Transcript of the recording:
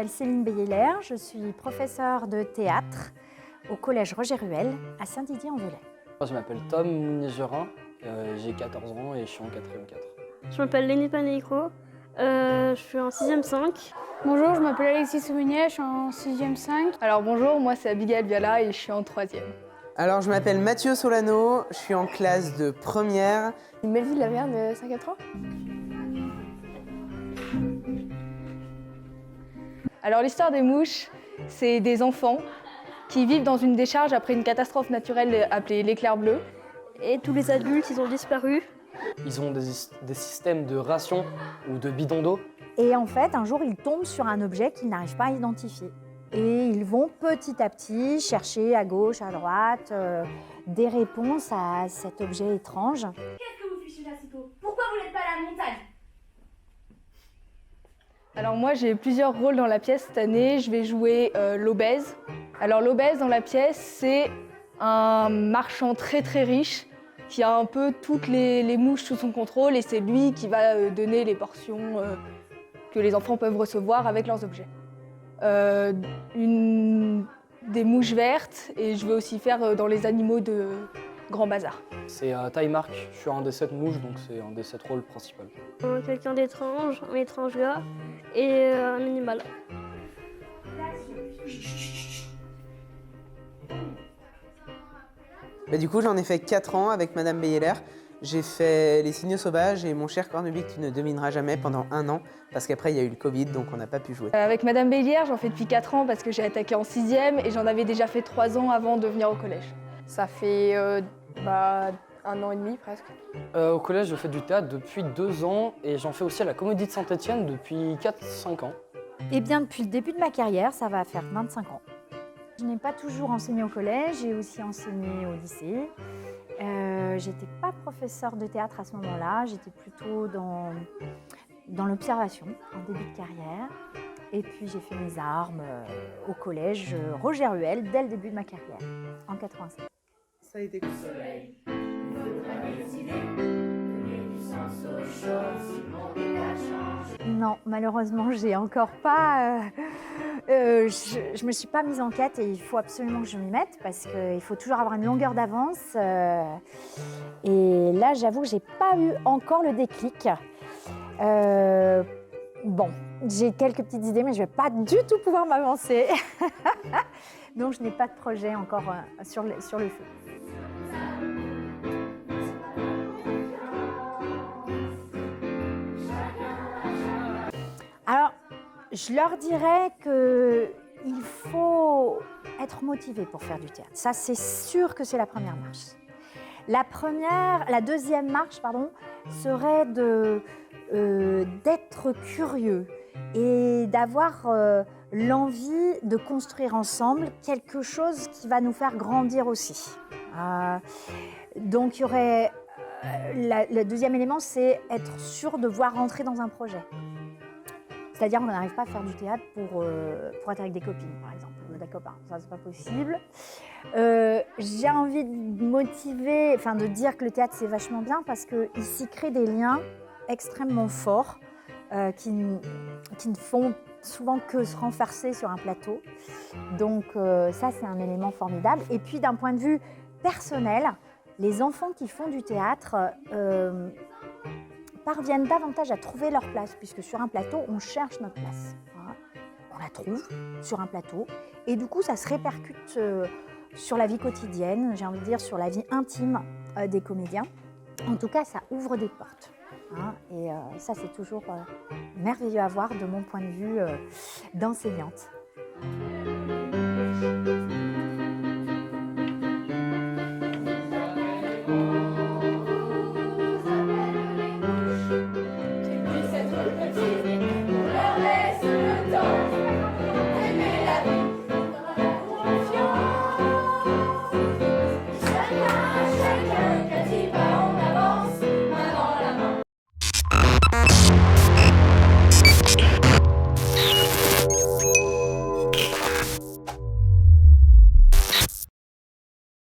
m'appelle Céline Beyeler, je suis professeure de théâtre au collège Roger Ruel à Saint-Didier-en-Velay. Je m'appelle Tom Mounier-Jurin, j'ai 14 ans et je suis en 4e 4. Je m'appelle Lénie Paneiko, je suis en 6e 5. Bonjour, je m'appelle Alexis Soumenier, je suis en 6e 5. Alors bonjour, moi c'est Abigail Viala et je suis en 3e. Alors je m'appelle Mathieu Solano, je suis en classe de première. Melville Laverne, 5-4 ans. Alors l'histoire des mouches, c'est des enfants qui vivent dans une décharge après une catastrophe naturelle appelée l'éclair bleu. Et tous les adultes, ils ont disparu. Ils ont des systèmes de rations ou de bidons d'eau. Et en fait, un jour, ils tombent sur un objet qu'ils n'arrivent pas à identifier. Et ils vont petit à petit chercher à gauche, à droite, des réponses à cet objet étrange. Qu'est-ce que vous fichez là si tôt? Pourquoi vous n'êtes pas à la montagne? Alors moi j'ai plusieurs rôles dans la pièce cette année, je vais jouer l'obèse. Alors l'obèse dans la pièce, c'est un marchand très très riche qui a un peu toutes les mouches sous son contrôle et c'est lui qui va donner les portions que les enfants peuvent recevoir avec leurs objets. Des mouches vertes et je vais aussi faire dans les animaux de Grand Bazar. C'est taille marque, je suis un des 7 mouches donc c'est un des 7 rôles principaux. Quelqu'un d'étrange, un étrange gars et un animal. Du coup j'en ai fait 4 ans avec Madame Beyeler. J'ai fait Les Signaux Sauvages et Mon cher Cornubit, tu ne domineras jamais pendant 1 an parce qu'après il y a eu le Covid donc on n'a pas pu jouer. Avec Madame Bélière, j'en fais depuis 4 ans parce que j'ai attaqué en 6e et j'en avais déjà fait 3 ans avant de venir au collège. Ça fait 1 an et demi presque. Au collège, je fais du théâtre depuis 2 ans et j'en fais aussi à la Comédie de Saint-Étienne depuis 4-5 ans. Eh bien, depuis le début de ma carrière, ça va faire 25 ans. Je n'ai pas toujours enseigné au collège, j'ai aussi enseigné au lycée. J'étais pas professeure de théâtre à ce moment-là, j'étais plutôt dans l'observation en début de carrière. Et puis j'ai fait mes armes au collège Roger Ruel dès le début de ma carrière, en 87. Ça a été cool. Non, malheureusement, j'ai encore pas. Je me suis pas mise en quête et il faut absolument que je m'y mette parce qu'il faut toujours avoir une longueur d'avance. Et là, j'avoue que j'ai pas eu encore le déclic. Bon, j'ai quelques petites idées, mais je vais pas du tout pouvoir m'avancer. Donc, je n'ai pas de projet encore sur le feu. Alors, je leur dirais qu'il faut être motivé pour faire du théâtre. Ça, c'est sûr que c'est la première marche. La deuxième marche, serait d'être curieux et d'avoir l'envie de construire ensemble quelque chose qui va nous faire grandir aussi. Donc, il y aurait le deuxième élément, c'est être sûr de voir rentrer dans un projet. C'est-à-dire qu'on n'arrive pas à faire du théâtre pour être avec des copines, par exemple, des copains. Ça, c'est pas possible. J'ai envie de motiver, de dire que le théâtre, c'est vachement bien parce qu'il s'y crée des liens extrêmement forts qui ne font souvent que se renforcer sur un plateau. Donc ça, c'est un élément formidable. Et puis, d'un point de vue personnel, les enfants qui font du théâtre parviennent davantage à trouver leur place, puisque sur un plateau, on cherche notre place. Voilà. On la trouve sur un plateau, et du coup, ça se répercute sur la vie quotidienne, j'ai envie de dire sur la vie intime des comédiens. En tout cas, ça ouvre des portes. Et ça, c'est toujours merveilleux à voir de mon point de vue d'enseignante.